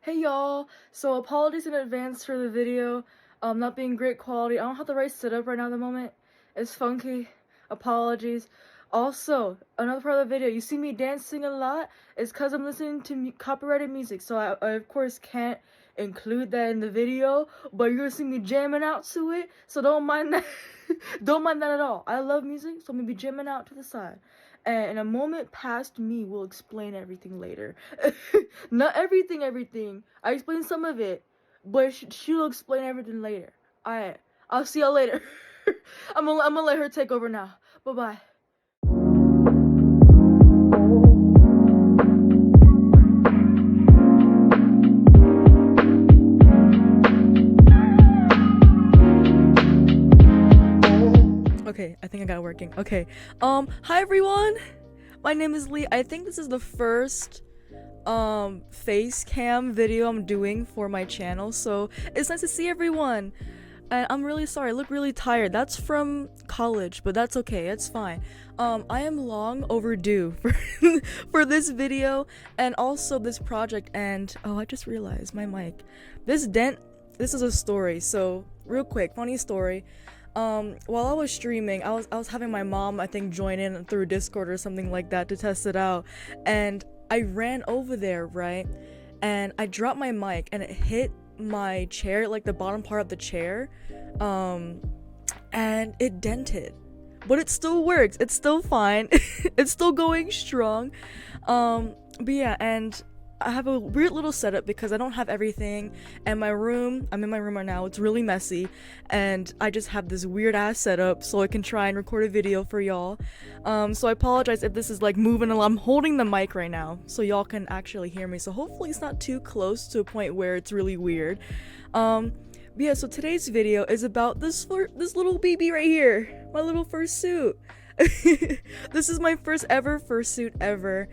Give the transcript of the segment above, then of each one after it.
Hey y'all, so apologies in advance for the video, not being great quality. I don't have the right setup right now at the moment. It's funky. Apologies. Also, another part of the video, you see me dancing a lot, it's because I'm listening to copyrighted music, so I of course can't include that in the video, but you're gonna see me jamming out to it, so don't mind that. Don't mind that at all. I love music, so I'm gonna be jamming out to the side. And in a moment past me will explain everything later. Not everything. I explained some of it, but she'll explain everything later. Alright, I'll see y'all later. I'm gonna let her take over now. Bye bye. Okay, I think I got it working. Okay. Hi everyone. My name is Lee. I think this is the first face cam video I'm doing for my channel, so it's nice to see everyone. And I'm really sorry, I look really tired. That's from college, but that's okay, it's fine. I am long overdue for for this video and also this project. And oh, I just realized my mic. This is a story. So real quick, funny story. While I was streaming, I was having my mom, I think, join in through Discord or something like that to test it out, and I ran over there, right, and I dropped my mic and it hit my chair, like the bottom part of the chair, and it dented, but it still works, it's still fine. It's still going strong. But yeah, and I have a weird little setup because I don't have everything, and my room, I'm in my room right now, it's really messy, and I just have this weird ass setup so I can try and record a video for y'all. So I apologize if this is like moving along. I'm holding the mic right now so y'all can actually hear me, so hopefully it's not too close to a point where it's really weird. But yeah, so today's video is about this little baby right here, my little fursuit. This is my first ever fursuit ever.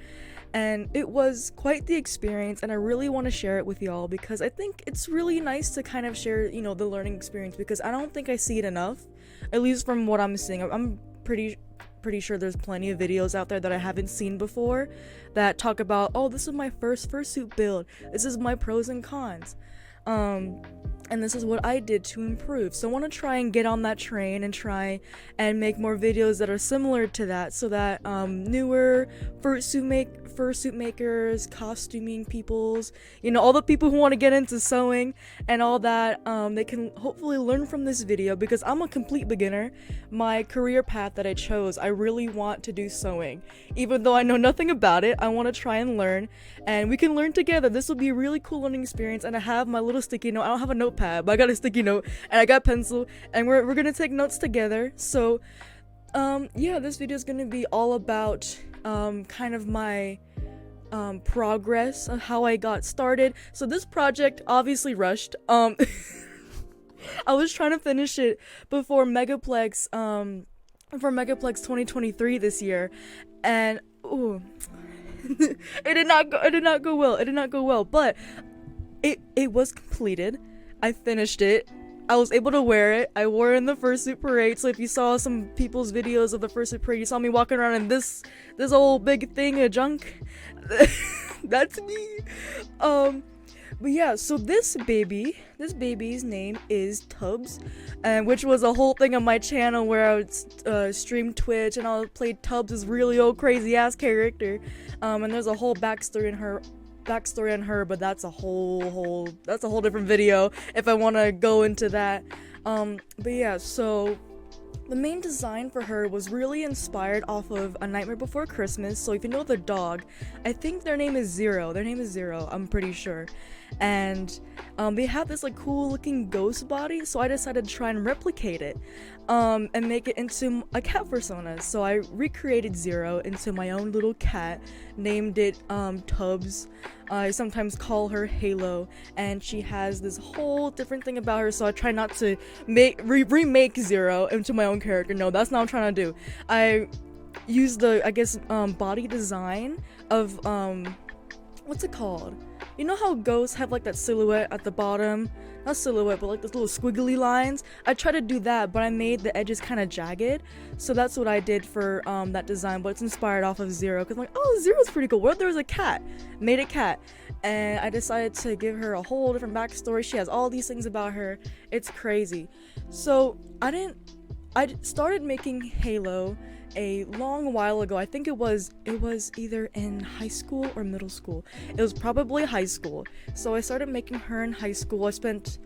And it was quite the experience, and I really want to share it with y'all because I think it's really nice to kind of share, you know, the learning experience, because I don't think I see it enough, at least from what I'm seeing. I'm pretty sure there's plenty of videos out there that I haven't seen before that talk about, oh, this is my first fursuit build, this is my pros and cons, and this is what I did to improve. So I want to try and get on that train and try and make more videos that are similar to that, so that newer fursuit makers, costuming peoples, you know, all the people who want to get into sewing and all that, they can hopefully learn from this video, because I'm a complete beginner. My career path that I chose, I really want to do sewing. Even though I know nothing about it, I want to try and learn, and we can learn together. This will be a really cool learning experience, and I have my little sticky note. I don't have a notepad, but I got a sticky note, and I got pencil, and we're gonna take notes together. So yeah, this video is gonna be all about kind of my progress of how I got started. So this project obviously rushed. I was trying to finish it before Megaplex 2023 this year, and ooh, it did not go well, but it was completed. I finished it. I was able to wear it. I wore it in the fursuit parade. So if you saw some people's videos of the fursuit parade, you saw me walking around in this old big thing of junk. That's me. But yeah, so this baby's name is Tubbs, and which was a whole thing on my channel where I would stream Twitch and I would play Tubbs, this really old crazy ass character. And there's a whole backstory on her, but that's a whole different video if I want to go into that. But yeah, so the main design for her was really inspired off of A Nightmare Before Christmas. So if you know the dog, I think their name is Zero, I'm pretty sure. And they have this like cool looking ghost body, so I decided to try and replicate it and make it into a cat persona. So I recreated Zero into my own little cat, named it Tubbs. I sometimes call her Halo, and she has this whole different thing about her, so I try not to remake Zero into my own character. No, that's not what I'm trying to do. I use the, I guess, body design of what's it called? You know how ghosts have like that silhouette at the bottom? Not silhouette, but like those little squiggly lines? I tried to do that, but I made the edges kind of jagged. So that's what I did for that design, but it's inspired off of Zero. Because I'm like, oh, Zero's pretty cool. What if there was a cat? Made a cat. and I decided to give her a whole different backstory. She has all these things about her. It's crazy. So I started making Halo a long while ago. I think it was either in high school or middle school. It was probably high school. So I started making her in high school. I spent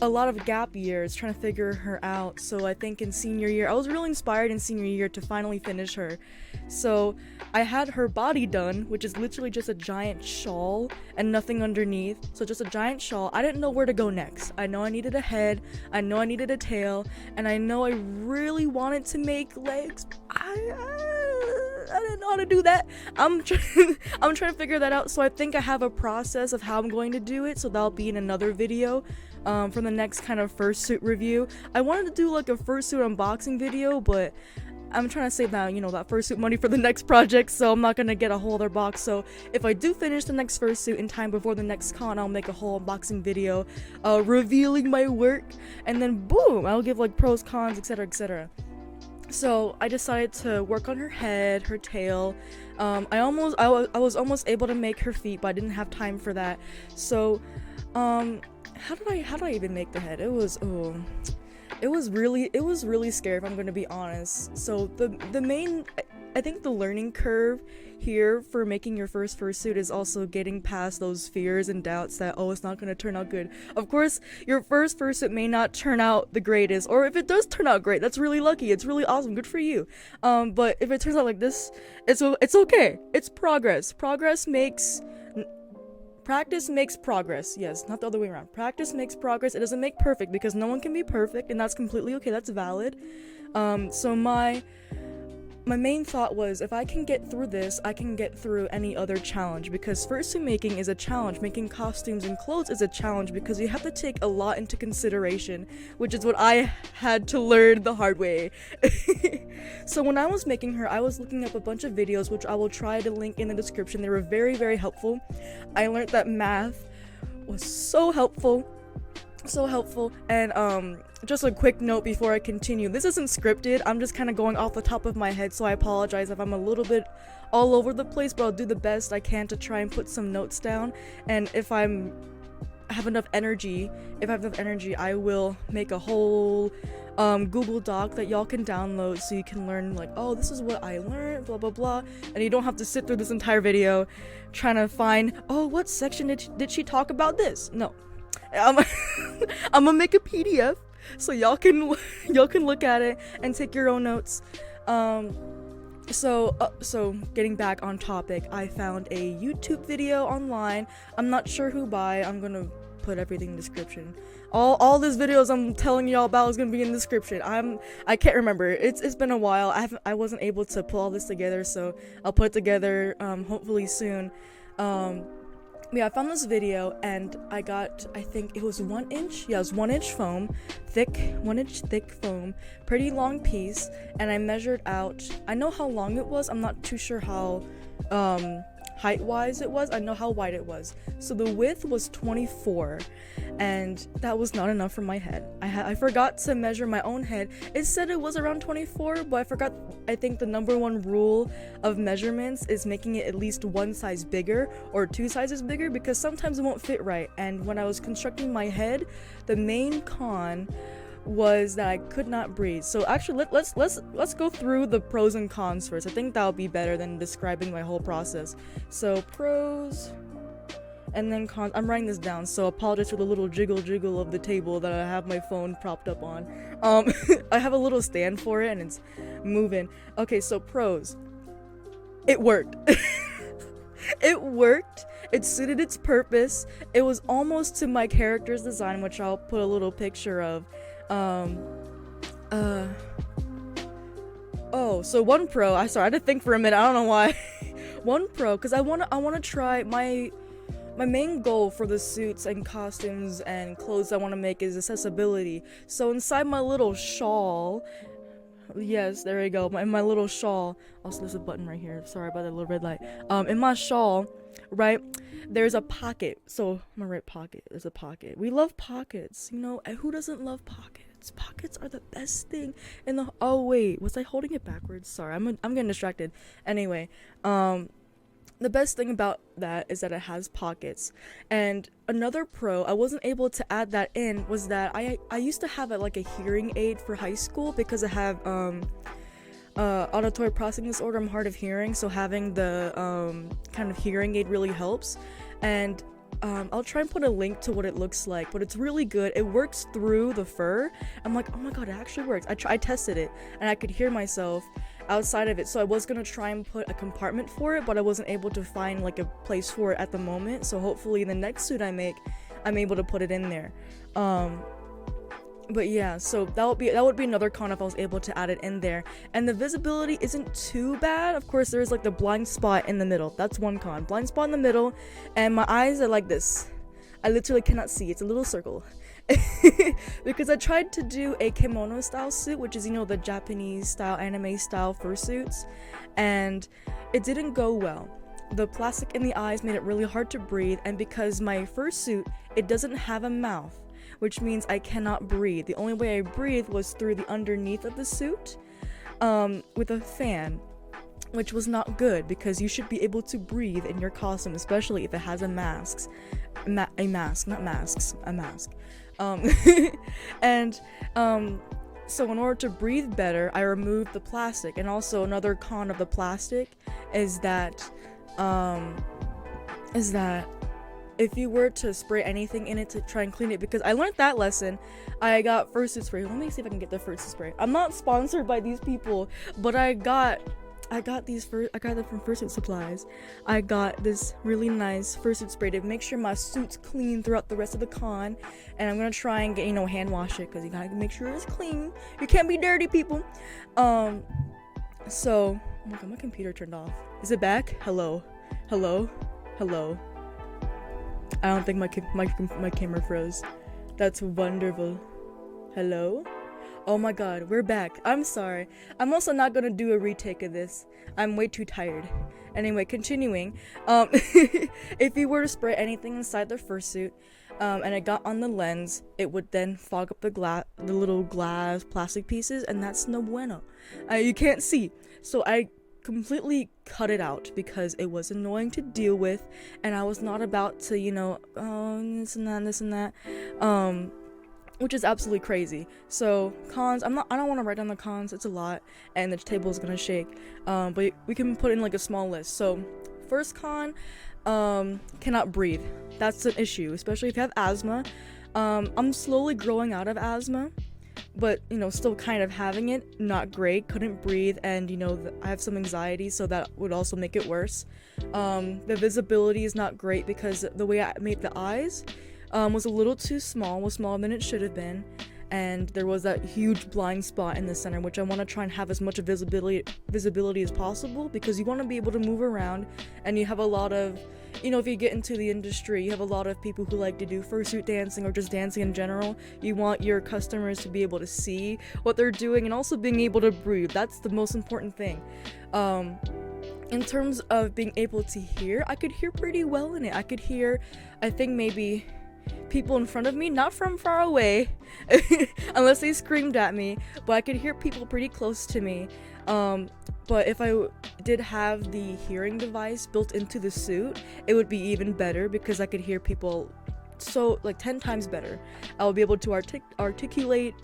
a lot of gap years trying to figure her out. So I think in senior year, I was really inspired in senior year to finally finish her. So I had her body done, which is literally just a giant shawl and nothing underneath. So just a giant shawl. I didn't know where to go next. I know I needed a head, I know I needed a tail, and I know I really wanted to make legs. I didn't know how to do that. I'm trying to figure that out. So I think I have a process of how I'm going to do it. So that'll be in another video from the next kind of fursuit review. I wanted to do like a fursuit unboxing video, but I'm trying to save that, that fursuit money for the next project, so I'm not gonna get a whole other box. So if I do finish the next fursuit in time before the next con, I'll make a whole unboxing video revealing my work, and then boom, I'll give like pros, cons, etc, etc. So I decided to work on her head, her tail. I was almost able to make her feet, but I didn't have time for that. So how did I even make the head? It was really scary, if I'm going to be honest. So the main, I think the learning curve here for making your first fursuit is also getting past those fears and doubts that, oh, it's not going to turn out good. Of course, your first fursuit may not turn out the greatest, or if it does turn out great, that's really lucky. It's really awesome. Good for you. But if it turns out like this, it's okay. It's progress. Practice makes progress. Yes, not the other way around. Practice makes progress. It doesn't make perfect, because no one can be perfect, and that's completely okay. That's valid. So my main thought was, if I can get through this, I can get through any other challenge, because fursuit making is a challenge. Making costumes and clothes is a challenge, because you have to take a lot into consideration, which is what I had to learn the hard way. So when I was making her, I was looking up a bunch of videos, which I will try to link in the description. They were very, very helpful. I learned that math was so helpful, and just a quick note before I continue, this isn't scripted. I'm just kind of going off the top of my head, so I apologize if I'm a little bit all over the place, but I'll do the best I can to try and put some notes down. And if I have enough energy, I will make a whole Google Doc that y'all can download, so you can learn, like, oh, this is what I learned, blah blah blah, and you don't have to sit through this entire video trying to find, oh, what section did she talk about this. No, I'm gonna make a PDF so y'all can look at it and take your own notes. So getting back on topic, I found a YouTube video online. I'm not sure who by. I'm gonna put everything in the description. All these videos I'm telling y'all about is gonna be in the description. I can't remember. It's been a while. I wasn't able to pull all this together, so I'll put it together hopefully soon. Yeah, I found this video, and I got, I think it was 1 inch. Yeah, it was 1 inch foam, 1 inch thick foam, pretty long piece, and I measured out. I know how long it was. I'm not too sure how height-wise it was. I know how wide it was. So the width was 24, and that was not enough for my head. I forgot to measure my own head. It said it was around 24, but I forgot. I think the number one rule of measurements is making it at least one size bigger or 2 sizes bigger, because sometimes it won't fit right. And when I was constructing my head, the main con was that I could not breathe. So actually, let's go through the pros and cons first. I think that'll be better than describing my whole process. So pros and then cons. I'm writing this down, so apologize for the little jiggle of the table that I have my phone propped up on. I have a little stand for it and it's moving. Okay, so pros. It worked. It worked. It suited its purpose. It was almost to my character's design, which I'll put a little picture of. So one pro, I had to think for a minute, I don't know why. One pro, because I wanna try my main goal for the suits and costumes and clothes I want to make is accessibility. So inside my little shawl, yes, there we go, my little shawl, also there's a button right here, sorry about that little red light, in my shawl, right, there's a pocket. So I'm gonna write pocket. There's a pocket. We love pockets, who doesn't love pockets? Pockets are the best thing in the, oh wait, was I holding it backwards? Sorry, I'm getting distracted. Anyway, the best thing about that is that it has pockets. And another pro, I wasn't able to add that in, was that I used to have like a hearing aid for high school because I have auditory processing disorder. I'm hard of hearing, so having the kind of hearing aid really helps. And I'll try and put a link to what it looks like, but it's really good. It works through the fur. I'm like, oh my god, it actually works. I tested it and I could hear myself outside of it, so I was gonna try and put a compartment for it, but I wasn't able to find like a place for it at the moment. So hopefully in the next suit I make, I'm able to put it in there. But yeah, so that would be another con if I was able to add it in there. And the visibility isn't too bad. Of course, there's like the blind spot in the middle. That's one con. Blind spot in the middle, and my eyes are like this. I literally cannot see. It's a little circle. Because I tried to do a kimono style suit, which is, you know, the Japanese style, anime style fursuits, and it didn't go well. The plastic in the eyes made it really hard to breathe, and because my fursuit, it doesn't have a mouth, which means I cannot breathe. The only way I breathe was through the underneath of the suit, with a fan, which was not good because you should be able to breathe in your costume, especially if it has a mask. So in order to breathe better, I removed the plastic. And also another con of the plastic is that if you were to spray anything in it to try and clean it, because I learned that lesson, I got fursuit spray. Let me see if I can get the fursuit spray. I'm not sponsored by these people, but I got them from Fursuit Supplies. I got this really nice fursuit spray to make sure my suit's clean throughout the rest of the con, and I'm gonna try and get, you know, hand wash it because you gotta make sure it's clean. You can't be dirty, people. So, oh my god, my computer turned off. Is it back? Hello. I don't think my camera froze. That's wonderful. Hello? Oh my god, we're back. I'm sorry. I'm also not gonna do a retake of this. I'm way too tired. Anyway, continuing. If you were to spray anything inside the fursuit, and it got on the lens, it would then fog up the little glass plastic pieces, and that's no bueno. You can't see. So I completely cut it out because it was annoying to deal with, and I was not about to, you know, this and that, which is absolutely crazy. So cons, I don't want to write down the cons, it's a lot, and the table is gonna shake, but we can put in like a small list. So first con, cannot breathe. That's an issue, especially if you have asthma. I'm slowly growing out of asthma, but, you know, still kind of having it. Not great. Couldn't breathe, and, you know, I have some anxiety, so that would also make it worse. The visibility is not great because the way I made the eyes was a little too small, was smaller than it should have been, and there was that huge blind spot in the center, which I want to try and have as much visibility as possible, because you want to be able to move around, and you have a lot of, you know, if you get into the industry, you have a lot of people who like to do fursuit dancing or just dancing in general. You want your customers to be able to see what they're doing and also being able to breathe. That's the most important thing. In terms of being able to hear, I could hear pretty well in it. I could hear, I think maybe people in front of me, not from far away, unless they screamed at me, but I could hear people pretty close to me. But if I did have the hearing device built into the suit, it would be even better because I could hear people so, like, 10 times better. I would be able to articulate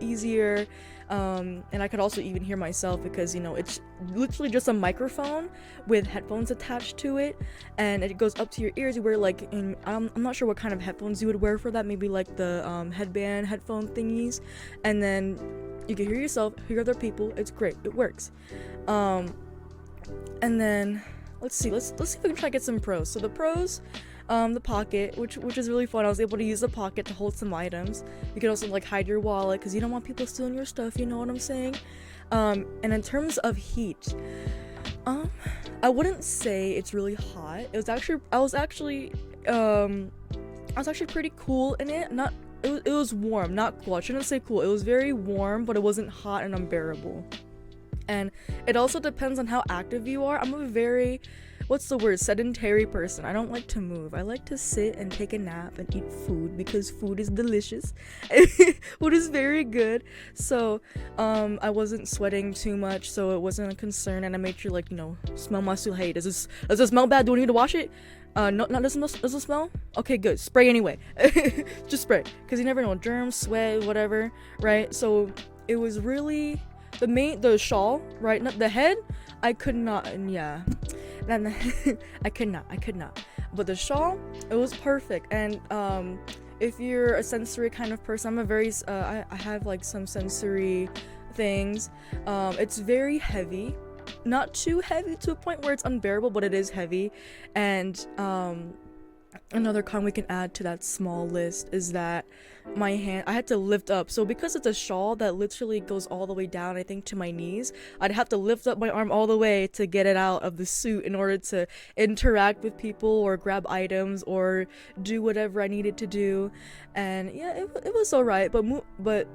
easier, and I could also even hear myself because, you know, it's literally just a microphone with headphones attached to it, and it goes up to your ears. You wear, like, I'm not sure what kind of headphones you would wear for that, maybe like the headband headphone thingies, and then you can hear yourself, hear other people. It's great. It works. And then let's see if we can try to get some pros. So the pros, the pocket, which is really fun. I was able to use the pocket to hold some items. You can also, like, hide your wallet because you don't want people stealing your stuff, you know what I'm saying? And in terms of heat, I wouldn't say it's really hot. I was actually pretty cool in it. It was warm, not cool. I shouldn't say cool. It was very warm, but it wasn't hot and unbearable. And it also depends on how active you are. I'm a very what's the word, sedentary person. I don't like to move. I like to sit and take a nap and eat food because food is delicious. Food is very good. So I wasn't sweating too much, so it wasn't a concern, and I made sure, like, smell my suit. Hey, does it smell bad? Do I need to wash it? No, doesn't smell? Okay, good. Spray anyway. Just spray, because you never know, germs, sweat, whatever, right? So it was really the shawl, right? Not the head. I could not, and yeah, I could not. But the shawl, it was perfect. And if you're a sensory kind of person, I'm a very I have like some sensory things. It's very heavy. Not too heavy to a point where it's unbearable, but it is heavy. And another con we can add to that small list is that my hand, I had to lift up. So because it's a shawl that literally goes all the way down, I think, to my knees, I'd have to lift up my arm all the way to get it out of the suit in order to interact with people or grab items or do whatever I needed to do. And yeah, it was alright, but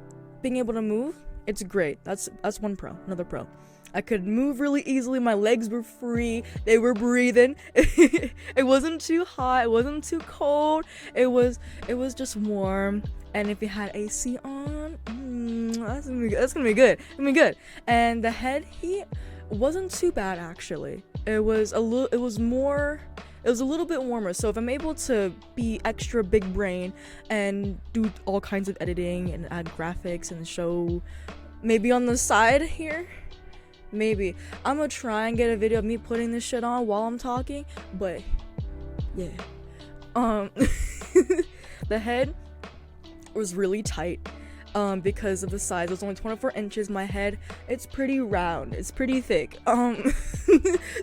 being able to move, it's great. That's another pro. I could move really easily. My legs were free. They were breathing. It wasn't too hot. It wasn't too cold. It was just warm. And if you had AC on, that's gonna be good. It's gonna be good. And the head heat wasn't too bad, actually. It was a little bit warmer. So if I'm able to be extra big brain and do all kinds of editing and add graphics and show maybe on the side here, maybe I'm gonna try and get a video of me putting this shit on while I'm talking. But yeah, the head was really tight because of the size. It was only 24 inches. My head, it's pretty round, it's pretty thick.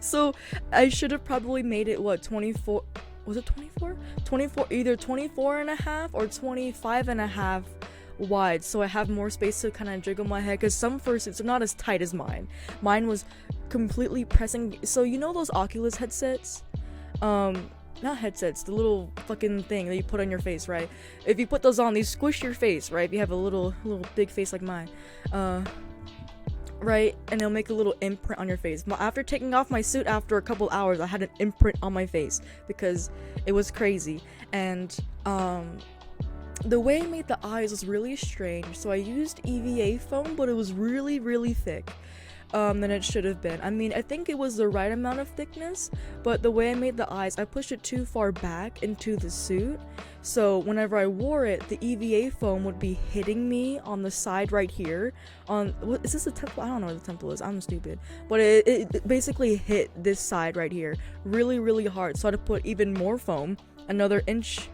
So I should have probably made it 24, was it 24, either 24 and a half or 25 and a half wide, so I have more space to kind of jiggle my head, because some fursuits are not as tight as mine was completely pressing. So those Oculus headsets, not headsets, the little fucking thing that you put on your face, right? If you put those on, they squish your face, right? If you have a little big face like mine, right? And they'll make a little imprint on your face. After taking off my suit, after a couple hours, I had an imprint on my face because it was crazy. And the way I made the eyes was really strange. So I used EVA foam, but it was really, really thick than it should have been. I mean, I think it was the right amount of thickness, but the way I made the eyes, I pushed it too far back into the suit. So whenever I wore it, the EVA foam would be hitting me on the side right here. Is this a temple? I don't know where the temple is. I'm stupid. But it basically hit this side right here really, really hard. So I had to put even more foam, another inch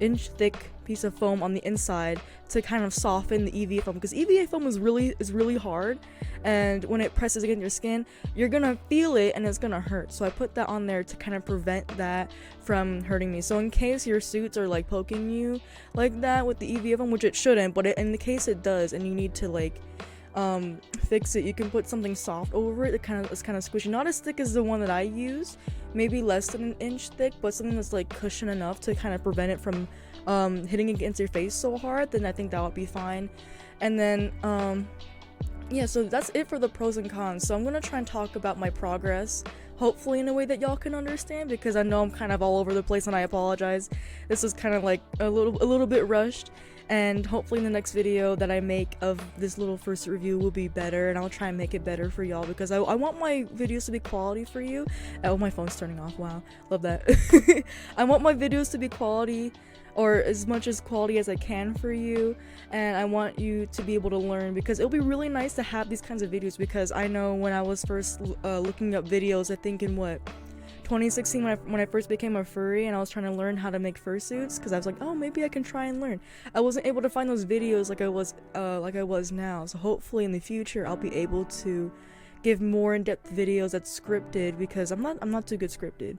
thick piece of foam on the inside to kind of soften the EVA foam, because EVA foam is really hard, and when it presses against your skin, you're gonna feel it and it's gonna hurt. So I put that on there to kind of prevent that from hurting me. So in case your suits are like poking you like that with the EVA foam, which it shouldn't, but in the case it does, and you need to like fix it, you can put something soft over it. It's kind of squishy, not as thick as the one that I use, maybe less than an inch thick, but something that's like cushion enough to kind of prevent it from hitting against your face so hard. Then I think that would be fine. And then yeah, so that's it for the pros and cons. So I'm gonna try and talk about my progress, hopefully in a way that y'all can understand, because I know I'm kind of all over the place and I apologize. This was kind of like a little bit rushed, and hopefully in the next video that I make of this little first review will be better, and I'll try and make it better for y'all, because I want my videos to be quality for you. Oh, my phone's turning off. Wow, love that. I want my videos to be quality, or as much as quality as I can for you, and I want you to be able to learn, because it'll be really nice to have these kinds of videos. Because I know when I was first looking up videos, I think in 2016 when I first became a furry and I was trying to learn how to make fursuits, because I was like, oh, maybe I can try and learn. I wasn't able to find those videos like I was now. So hopefully in the future I'll be able to give more in-depth videos that's scripted, because I'm not too good scripted.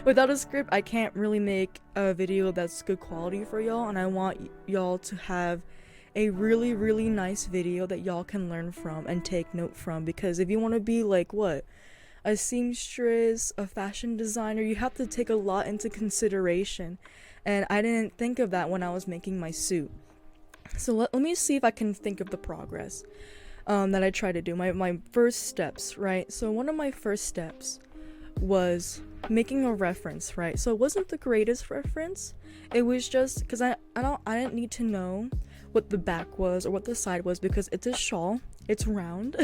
Without a script, I can't really make a video that's good quality for y'all, and I want y'all to have a really, really nice video that y'all can learn from and take note from. Because if you want to be like a seamstress, a fashion designer, you have to take a lot into consideration, and I didn't think of that when I was making my suit. So let me see if I can think of the progress that I try to do, my first steps, right? So one of my first steps was making a reference, right? So it wasn't the greatest reference. It was just because I didn't need to know what the back was or what the side was, because it's a shawl, it's round.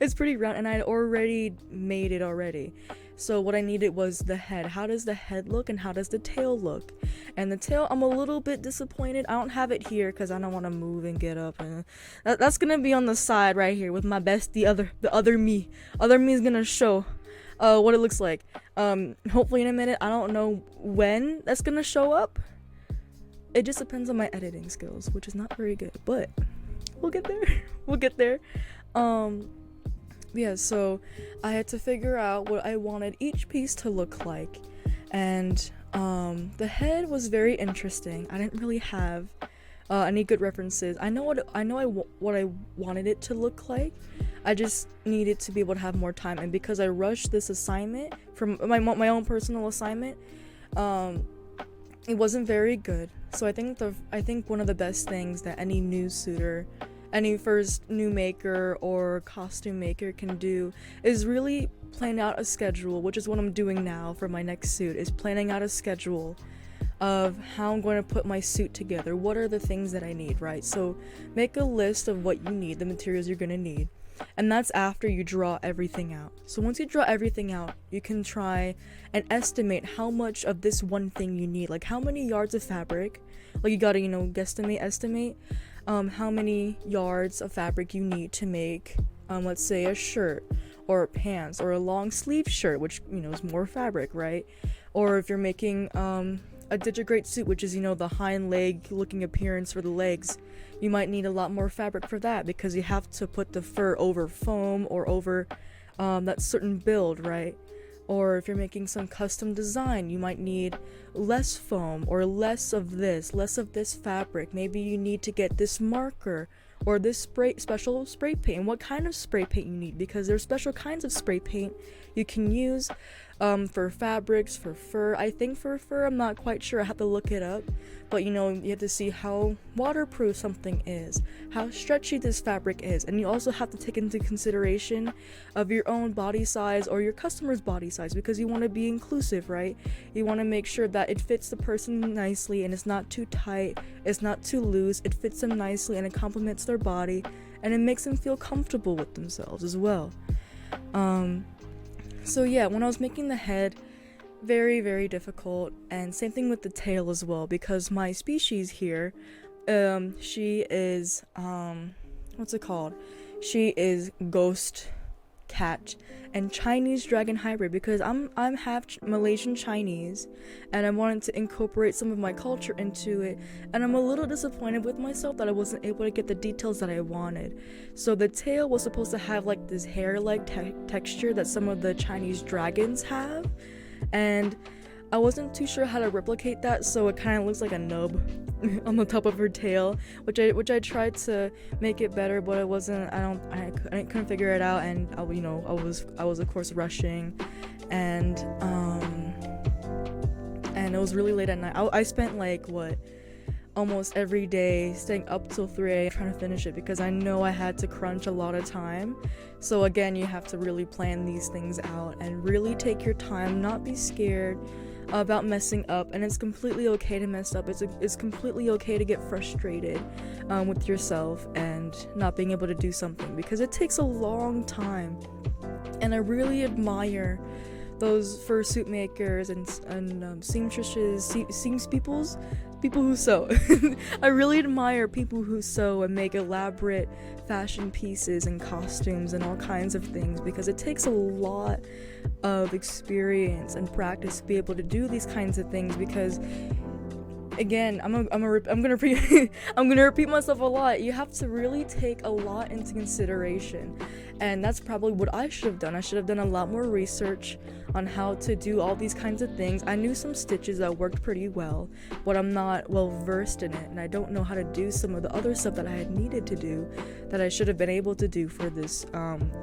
It's pretty round, and I'd already made it already. So what I needed was the head. How does the head look and how does the tail look? And the tail, I'm a little bit disappointed. I don't have it here because I don't want to move and get up, and that's gonna be on the side right here with my bestie, the other me. Other me is gonna show what it looks like. Hopefully in a minute. I don't know when that's gonna show up. It just depends on my editing skills, which is not very good, but we'll get there. We'll get there. Yeah, so I had to figure out what I wanted each piece to look like, and the head was very interesting. I didn't really have any good references. I know what I wanted it to look like. I just needed to be able to have more time, and because I rushed this assignment from my own personal assignment, it wasn't very good. So I think one of the best things that any new suitor, any first new maker or costume maker can do is really plan out a schedule, which is what I'm doing now for my next suit, is planning out a schedule of how I'm going to put my suit together. What are the things that I need, right? So make a list of what you need, the materials you're going to need. And that's after you draw everything out. So once you draw everything out, you can try and estimate how much of this one thing you need. Like how many yards of fabric, like you gotta, estimate how many yards of fabric you need to make, let's say a shirt or pants or a long sleeve shirt, which, is more fabric, right? Or if you're making a digigrate suit, which is, the hind leg looking appearance for the legs, you might need a lot more fabric for that because you have to put the fur over foam or over that certain build, right? Or if you're making some custom design, you might need less foam or less of this fabric. Maybe you need to get this marker or this special spray paint, and what kind of spray paint you need, because there's special kinds of spray paint you can use for fabrics, for fur. I think for fur, I'm not quite sure, I have to look it up, but you have to see how waterproof something is, how stretchy this fabric is, and you also have to take into consideration of your own body size or your customer's body size, because you want to be inclusive, right? You want to make sure that it fits the person nicely and it's not too tight, it's not too loose, it fits them nicely and it complements their body and it makes them feel comfortable with themselves as well. So yeah, when I was making the head, very, very difficult, and same thing with the tail as well, because my species here, she is, what's it called? She is ghost cat and Chinese dragon hybrid, because I'm half Malaysian Chinese, and I wanted to incorporate some of my culture into it, and I'm a little disappointed with myself that I wasn't able to get the details that I wanted. So the tail was supposed to have like this hair-like texture that some of the Chinese dragons have, and I wasn't too sure how to replicate that, so it kind of looks like a nub on the top of her tail, which I tried to make it better, but it wasn't. I couldn't figure it out, and I was of course rushing, and it was really late at night. I spent almost every day staying up till 3 a.m. trying to finish it, because I know I had to crunch a lot of time. So again, you have to really plan these things out and really take your time, not be scared about messing up, and it's completely okay to mess up. It's completely okay to get frustrated with yourself and not being able to do something, because it takes a long time. And I really admire those fursuit makers and seamstresses, people who sew. I really admire people who sew and make elaborate fashion pieces and costumes and all kinds of things, because it takes a lot of experience and practice to be able to do these kinds of things. Because again, I'm gonna repeat myself a lot. You have to really take a lot into consideration, and that's probably what I should have done. I should have done a lot more research on how to do all these kinds of things. I knew some stitches that worked pretty well, but I'm not well versed in it, and I don't know how to do some of the other stuff that I had needed to do that I should have been able to do for this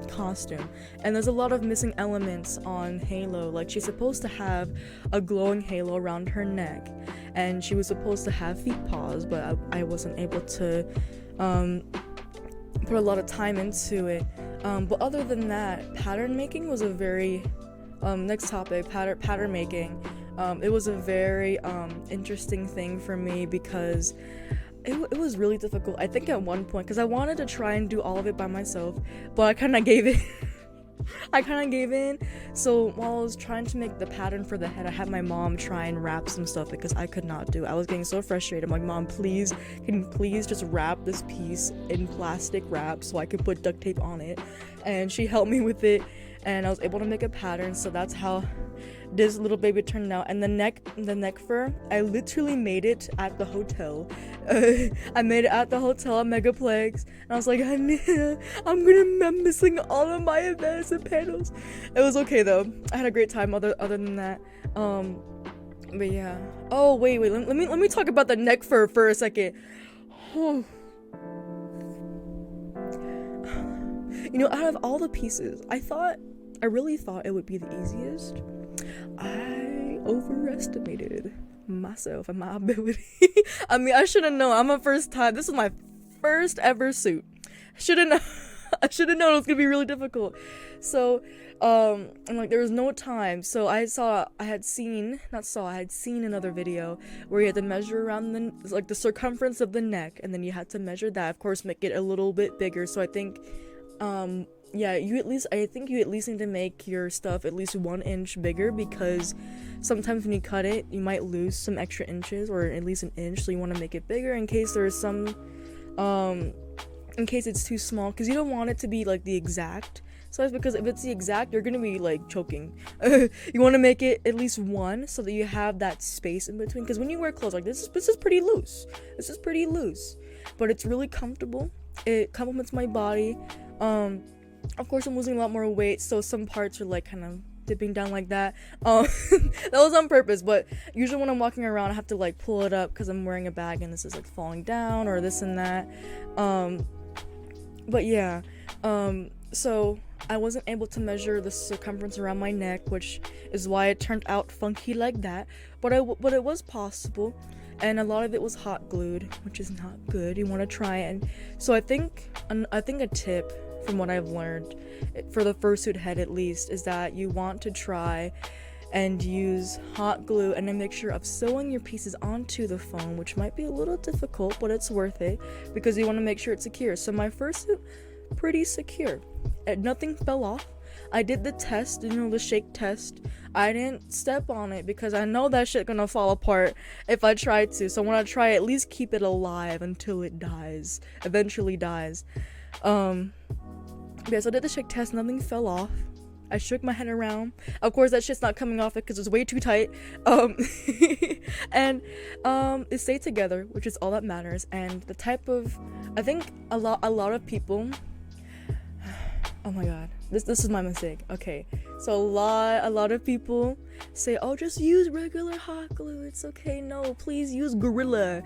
costume. And there's a lot of missing elements on Halo. Like, she's supposed to have a glowing halo around her neck, and she was supposed to have feet paws, but I wasn't able to put a lot of time into it. But other than that, pattern making was a very next topic, pattern making. It was a very interesting thing for me because it was really difficult. I think at one point, because I wanted to try and do all of it by myself, but I kind of gave it. I kind of gave in. So while I was trying to make the pattern for the head, I had my mom try and wrap some stuff because I could not do it. I was getting so frustrated. I'm like, Mom, please, can you please just wrap this piece in plastic wrap so I could put duct tape on it? And she helped me with it, and I was able to make a pattern. So that's how this little baby turned out. And the neck fur, I literally made it at the hotel. I made it at the hotel at Megaplex, and I was like, I'm missing all of my events and panels. It was okay though. I had a great time other than that. But yeah. Oh wait, let me talk about the neck fur for a second. You know, out of all the pieces, I really thought it would be the easiest. I overestimated myself and my ability. I mean, I should have known. This is my first ever suit. I should have known it was gonna be really difficult. So, and like there was no time. So I had seen another video where you had to measure around the circumference of the neck, and then you had to measure that. Of course, make it a little bit bigger. So I think, you at least need to make your stuff at least 1 inch bigger, because sometimes when you cut it, you might lose some extra inches, or at least an inch, so you want to make it bigger in case there's some, in case it's too small, because you don't want it to be like the exact size, because if it's the exact, you're gonna be like choking. You want to make it at least 1 so that you have that space in between, because when you wear clothes like this is pretty loose. But it's really comfortable. It complements my body. Of course, I'm losing a lot more weight, so some parts are like kind of dipping down like that. That was on purpose, but usually when I'm walking around, I have to like pull it up because I'm wearing a bag and this is like falling down or this and that. But yeah, so I wasn't able to measure the circumference around my neck, which is why it turned out funky like that. But it was possible, and a lot of it was hot glued, which is not good. You want to try it. And so I think a tip from what I've learned for the fursuit head at least is that you want to try and use hot glue and a mixture of sewing your pieces onto the foam, which might be a little difficult, but it's worth it because you want to make sure it's secure. So my fursuit, pretty secure, and nothing fell off. I did the test, the shake test. I didn't step on it because I know that shit gonna fall apart if I try to. So when I try, at least keep it alive until it eventually dies. Yeah, so I did the shake test, nothing fell off. I shook my head around. Of course, that shit's not coming off because it's way too tight. And it stayed together, which is all that matters. And the type of, I think a lot of people. Oh my god, this is my mistake. Okay, so a lot of people say, oh, just use regular hot glue, it's okay. No, please use Gorilla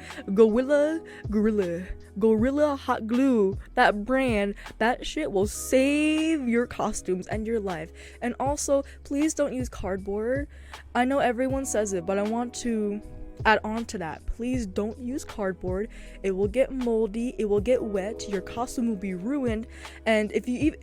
hot glue. That brand, that shit will save your costumes and your life. And also, please don't use cardboard. I know everyone says it, but I want to add on to that. Please don't use cardboard. It will get moldy, it will get wet, your costume will be ruined. And if you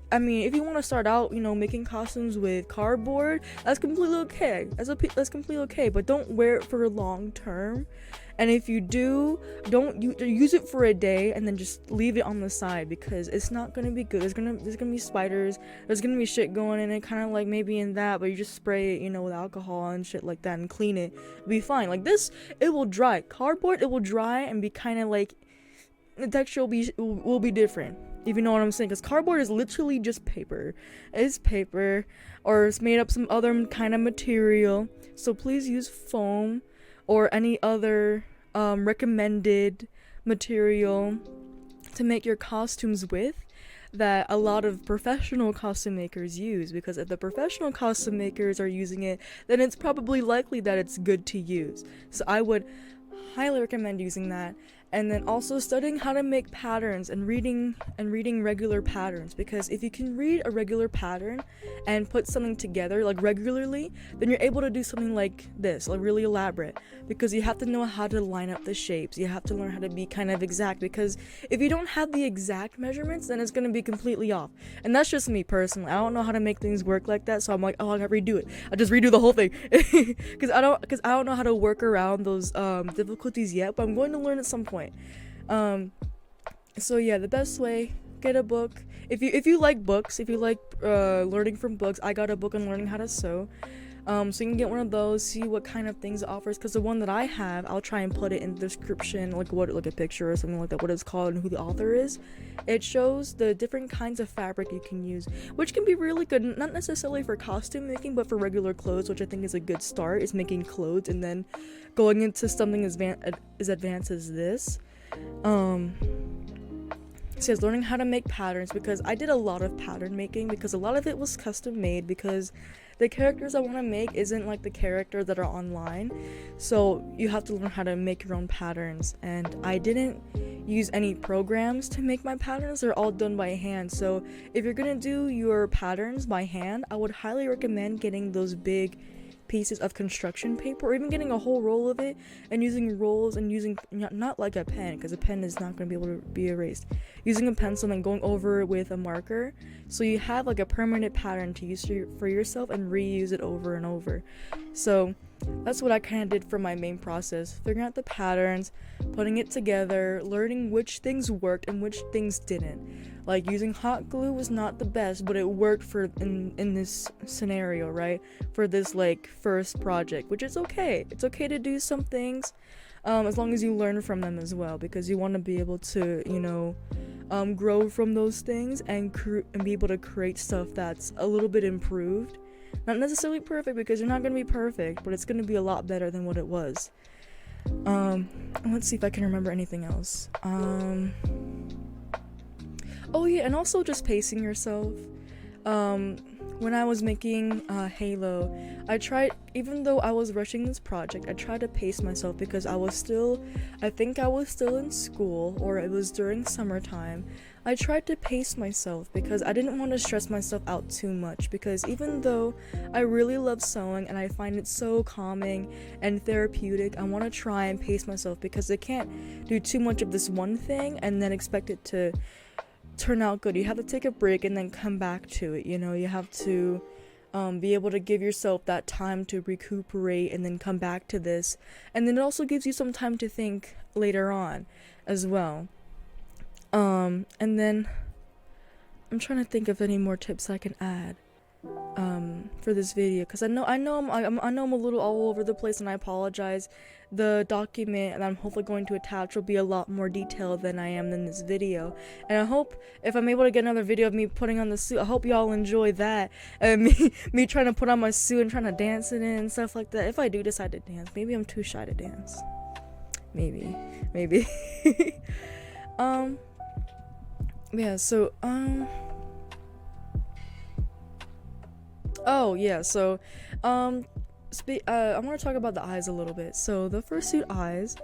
want to start out, making costumes with cardboard, that's completely okay. That's completely okay, but don't wear it for long term. And if you do, don't use it for a day and then just leave it on the side, because it's not gonna be good. There's gonna be spiders, there's gonna be shit going in it, kind of like maybe in that, but you just spray it, with alcohol and shit like that and clean it. It'll be fine. Like this, it will dry. Cardboard, it will dry and be kind of like, the texture will be different, if you know what I'm saying, because cardboard is literally just paper. It's paper, or it's made up some other kind of material. So please use foam or any other recommended material to make your costumes with that a lot of professional costume makers use, because if the professional costume makers are using it, then it's probably likely that it's good to use. So I would highly recommend using that. And then also studying how to make patterns and reading regular patterns, because if you can read a regular pattern and put something together like regularly, then you're able to do something like this, like really elaborate, because you have to know how to line up the shapes. You have to learn how to be kind of exact, because if you don't have the exact measurements, then it's going to be completely off. And that's just me personally. I don't know how to make things work like that, so I'm like, oh, I gotta redo it. I just redo the whole thing because I don't know how to work around those difficulties yet, but I'm going to learn at some point. So yeah, the best way, get a book. If you like books, if you like learning from books, I got a book on learning how to sew. So you can get one of those, see what kind of things it offers, because the one that I have, I'll try and put it in the description, like a picture or something like that, what it's called and who the author is. It shows the different kinds of fabric you can use, which can be really good, not necessarily for costume making, but for regular clothes, which I think is a good start, is making clothes and then going into something as advanced as this. It says learning how to make patterns, because I did a lot of pattern making, because a lot of it was custom made, because the characters I want to make isn't like the characters that are online, so you have to learn how to make your own patterns. And I didn't use any programs to make my patterns, they're all done by hand. So if you're gonna do your patterns by hand, I would highly recommend getting those big pieces of construction paper, or even getting a whole roll of it and using rolls and using not like a pen, because a pen is not going to be able to be erased, using a pencil and then going over it with a marker, so you have like a permanent pattern to use for yourself and reuse it over and over. So that's what I kind of did for my main process, figuring out the patterns, putting it together, learning which things worked and which things didn't. Like using hot glue was not the best, but it worked for in this scenario, right? For this like first project, which is okay. It's okay to do some things, as long as you learn from them as well, because you want to be able to, grow from those things and be able to create stuff that's a little bit improved. Not necessarily perfect, because you're not going to be perfect, but it's going to be a lot better than what it was. Let's see if I can remember anything else. Oh yeah, and also just pacing yourself. When I was making Halo, even though I was rushing this project, I tried to pace myself, because I think I was still in school, or it was during summertime. I tried to pace myself because I didn't want to stress myself out too much, because even though I really love sewing and I find it so calming and therapeutic, I want to try and pace myself, because I can't do too much of this one thing and then expect it to turn out good. You have to take a break and then come back to it, you have to be able to give yourself that time to recuperate and then come back to this, and then it also gives you some time to think later on as well. And then I'm trying to think of any more tips I can add for this video, because I know I'm a little all over the place, and I apologize. The document that I'm hopefully going to attach will be a lot more detailed than I am in this video, and I hope if I'm able to get another video of me putting on the suit, I hope y'all enjoy that, and me trying to put on my suit and trying to dance it in and stuff like that. If I do decide to dance, maybe I'm too shy to dance, maybe yeah, so oh yeah, so I want to talk about the eyes a little bit. So the fursuit eyes,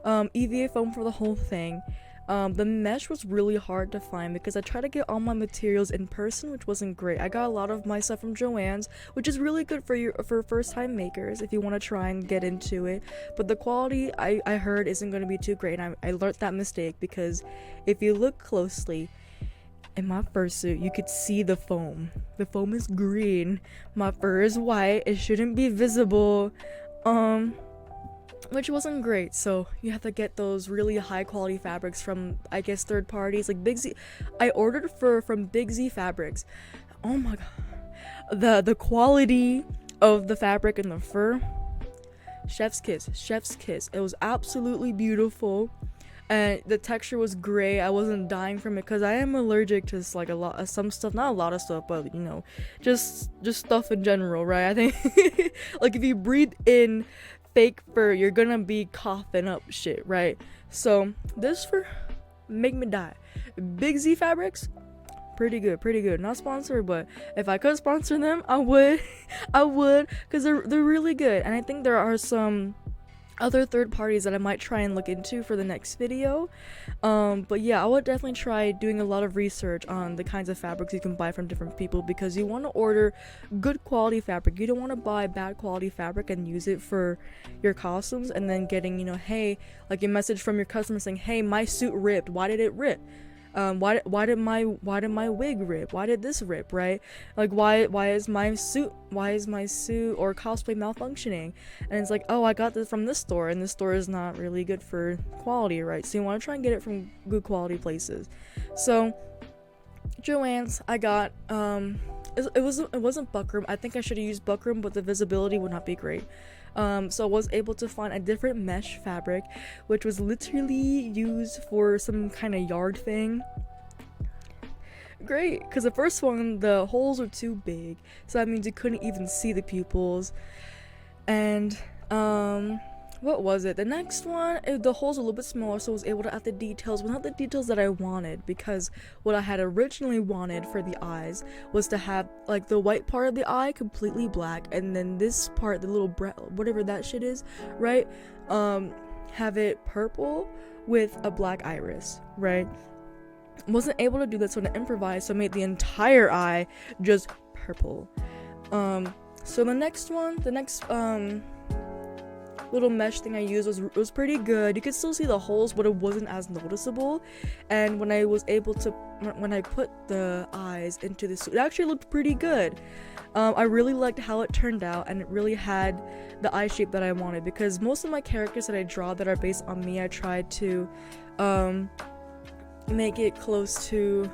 EVA foam for the whole thing. The mesh was really hard to find, because I tried to get all my materials in person, which wasn't great. I got a lot of my stuff from Joann's, which is really good for first time makers if you want to try and get into it, but the quality I heard isn't going to be too great, and I learned that mistake, because if you look closely in my fursuit, you could see the foam. The foam is green, my fur is white, it shouldn't be visible, which wasn't great. So you have to get those really high quality fabrics from, I guess, third parties like Big Z. I ordered from Big Z Fabrics. Oh my god, the quality of the fabric and the fur, chef's kiss. It was absolutely beautiful, and the texture was great. I wasn't dying from it, because I am allergic to like some stuff, not a lot of stuff, but just stuff in general, right? I think like if you breathe in fake fur, you're gonna be coughing up shit, right? So this fur make me die. Big Z Fabrics, pretty good. Not sponsored, but if I could sponsor them, I would because they're really good. And I think there are some other third parties that I might try and look into for the next video. But yeah, I would definitely try doing a lot of research on the kinds of fabrics you can buy from different people, because you want to order good quality fabric. You don't want to buy bad quality fabric and use it for your costumes and then getting, hey, like a message from your customer saying, hey, my suit ripped. Why did it rip? Why did my wig rip? Why did this rip, right? Like, why is my suit or cosplay malfunctioning? And it's like, oh, I got this from this store, and this store is not really good for quality, right? So you want to try and get it from good quality places. So Joann's, I got it wasn't buckram. I think I should have used buckram, but the visibility would not be great. So I was able to find a different mesh fabric, which was literally used for some kind of yard thing. Great, because the first one, the holes were too big, so that means you couldn't even see the pupils. And what was it? The next one, the holes were a little bit smaller, so I was able to add the details, but not the details that I wanted, because what I had originally wanted for the eyes was to have, like, the white part of the eye completely black, and then this part, the little whatever that shit is, right, have it purple with a black iris, right? Wasn't able to do that, so I improvised, so I made the entire eye just purple. So the next little mesh thing I used was pretty good. You could still see the holes, but it wasn't as noticeable. And when I put the eyes into the suit, it actually looked pretty good. I really liked how it turned out, and it really had the eye shape that I wanted, because most of my characters that I draw that are based on me, I tried to make it close to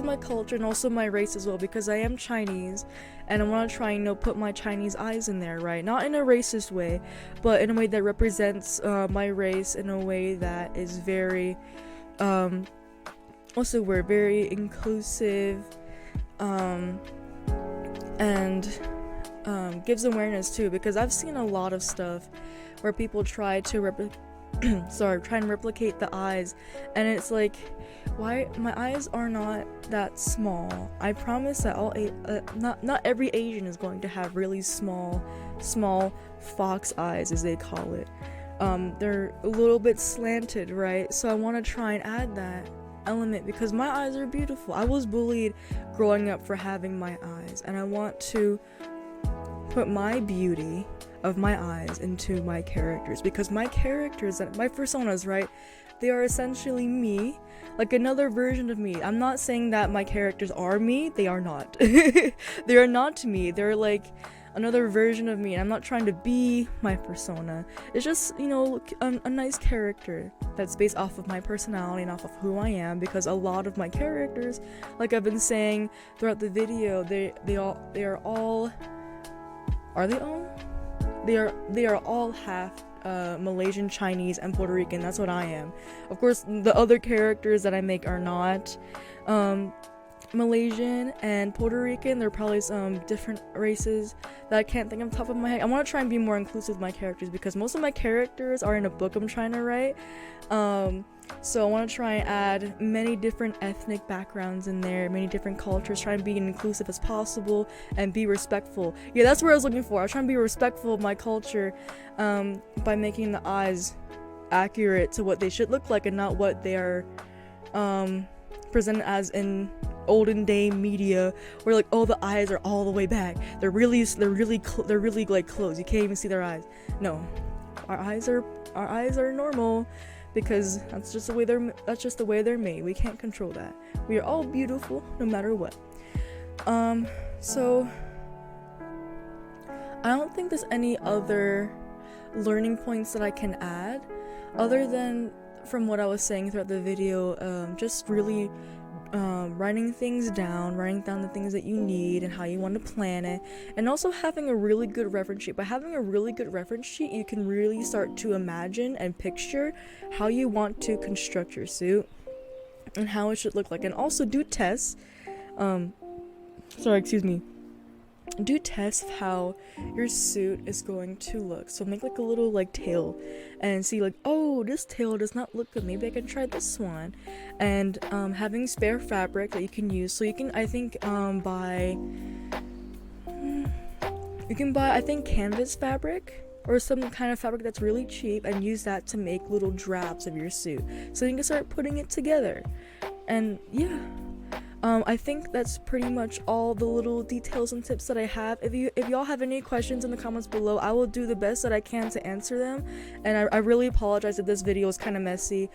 my culture and also my race as well, because I am Chinese and I want to try and put my Chinese eyes in there, right? Not in a racist way, but in a way that represents my race in a way that is very also we're very inclusive and gives awareness too, because I've seen a lot of stuff where people try to try and replicate the eyes, and it's like, why my eyes are not that small. I promise that not every Asian is going to have really small fox eyes, as they call it. They're a little bit slanted, right? So I want to try and add that element, because my eyes are beautiful. I was bullied growing up for having my eyes, and I want to put my beauty of my eyes into my characters, because my characters, my personas, right, they are essentially me, like another version of me. I'm not saying that my characters are me. They are not. They are not me. They're like another version of me, and I'm not trying to be my persona. It's just, a nice character that's based off of my personality and off of who I am, because a lot of my characters, like I've been saying throughout the video, they are all half Malaysian, Chinese, and Puerto Rican. That's what I am. Of course, the other characters that I make are not Malaysian and Puerto Rican. There are probably some different races that I can't think of top of my head. I want to try and be more inclusive with my characters, because most of my characters are in a book I'm trying to write. So I want to try and add many different ethnic backgrounds in there, many different cultures, try and be inclusive as possible and be respectful. Yeah, that's what I was looking for. I was trying to be respectful of my culture by making the eyes accurate to what they should look like and not what they are presented as in olden day media, where like, oh, the eyes are all the way back. They're really like closed. You can't even see their eyes. No, our eyes are normal, because that's just the way they're made. We can't control that. We are all beautiful no matter what. So I don't think there's any other learning points that I can add other than from what I was saying throughout the video, just really writing down the things that you need and how you want to plan it, and also having a really good reference sheet. By having a really good reference sheet, you can really start to imagine and picture how you want to construct your suit and how it should look like, and also do tests do tests of how your suit is going to look. So make like a little like tail and see like, oh, this tail does not look good, maybe I can try this one. And having spare fabric that you can use, so you can buy canvas fabric or some kind of fabric that's really cheap and use that to make little drafts of your suit so you can start putting it together. And yeah, I think that's pretty much all the little details and tips that I have. If y'all have any questions in the comments below, I will do the best that I can to answer them. And I really apologize if this video is kind of messy.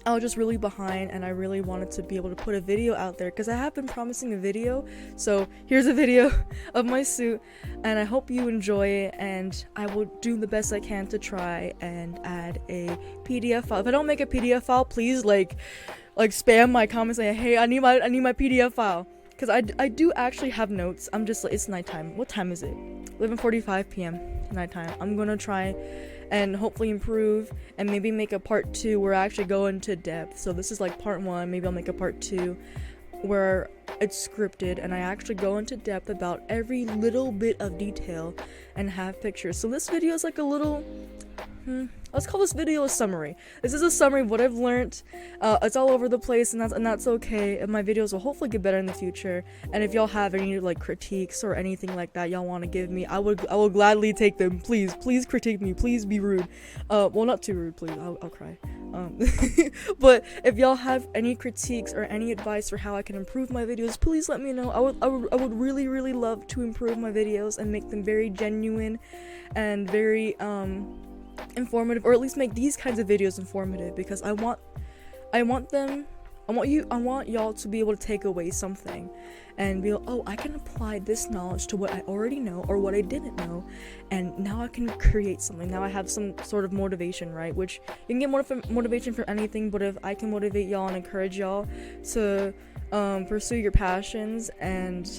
I was just really behind, and I really wanted to be able to put a video out there because I have been promising a video. So here's a video of my suit, and I hope you enjoy it, and I will do the best I can to try and add a PDF file. If I don't make a PDF file, please like spam my comments saying, hey, I need my PDF file, because I do actually have notes. I'm just like, it's nighttime. What time is it? 11:45 p.m. nighttime. I'm gonna try and hopefully improve and maybe make a part 2 where I actually go into depth. So this is like part 1, maybe I'll make a part 2 where it's scripted and I actually go into depth about every little bit of detail and have pictures. So this video is like a little let's call this video a summary. This is a summary of what I've learned. It's all over the place, and that's okay. And my videos will hopefully get better in the future. And if y'all have any like critiques or anything like that y'all want to give me, I will gladly take them. Please critique me. Please be rude. Well, not too rude, please. I'll cry. But if y'all have any critiques or any advice for how I can improve my videos, please let me know. I would really love to improve my videos and make them very genuine and very informative, or at least make these kinds of videos informative, because I want y'all to be able to take away something and be like, oh, I can apply this knowledge to what I already know or what I didn't know, and now I can create something. Now I have some sort of motivation, right? Which you can get motivation from anything, but if I can motivate y'all and encourage y'all to pursue your passions and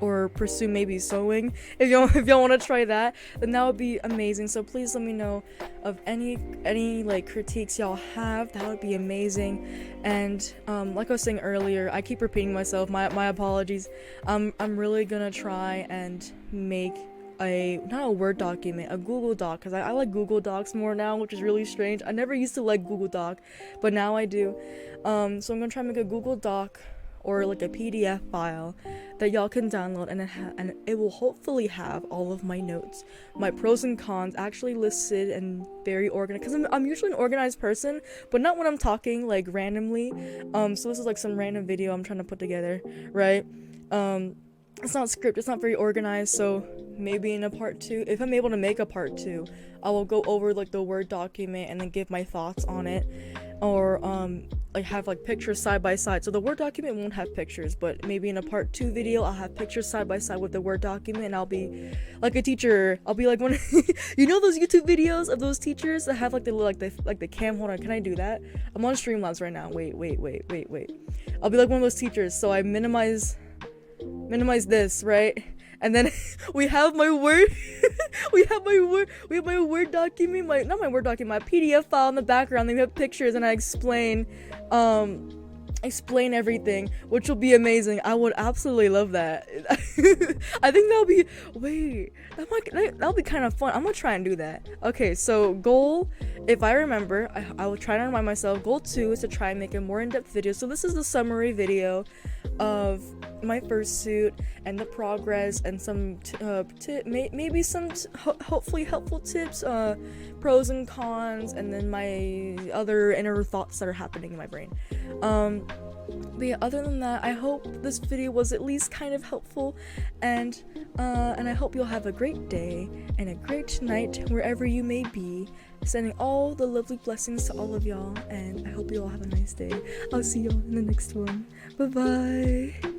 or pursue maybe sewing, if y'all want to try that, then that would be amazing. So please let me know of any like critiques y'all have. That would be amazing. And like I was saying earlier, I keep repeating myself, my apologies. I'm really gonna try and make not a Word document, a Google Doc, because I like Google Docs more now, which is really strange. I never used to like Google Doc, but now I do. So I'm gonna try and make a Google Doc or like a PDF file that y'all can download, and it will hopefully have all of my notes, my pros and cons actually listed and very organized, because I'm usually an organized person, but not when I'm talking like randomly. So this is like some random video I'm trying to put together, right? It's not scripted, it's not very organized, so maybe in a part 2, if I'm able to make a part 2, I will go over like the Word document and then give my thoughts on it, or like have like pictures side by side. So the Word document won't have pictures, but maybe in a part 2 video I'll have pictures side by side with the Word document, and I'll be like a teacher. I'll be like one you know those YouTube videos of those teachers that have like the cam. Hold on, can I do that? I'm on Streamlabs right now. Wait. I'll be like one of those teachers, so I minimize this, right? And then we have my Word we have my Word document, my PDF file in the background. Then we have pictures, and I explain everything, which will be amazing. I would absolutely love that. I think that'll be kind of fun. I'm gonna try and do that. Okay, so goal, if I remember, I will try to remind myself, goal 2 is to try and make a more in-depth video. So this is the summary video of my fursuit and the progress, and some maybe some hopefully helpful tips, pros and cons, and then my other inner thoughts that are happening in my brain. But yeah, other than that, I hope this video was at least kind of helpful, and I hope you'll have a great day and a great night wherever you may be. Sending all the lovely blessings to all of y'all, and I hope you all have a nice day. I'll see y'all in the next one. Bye bye.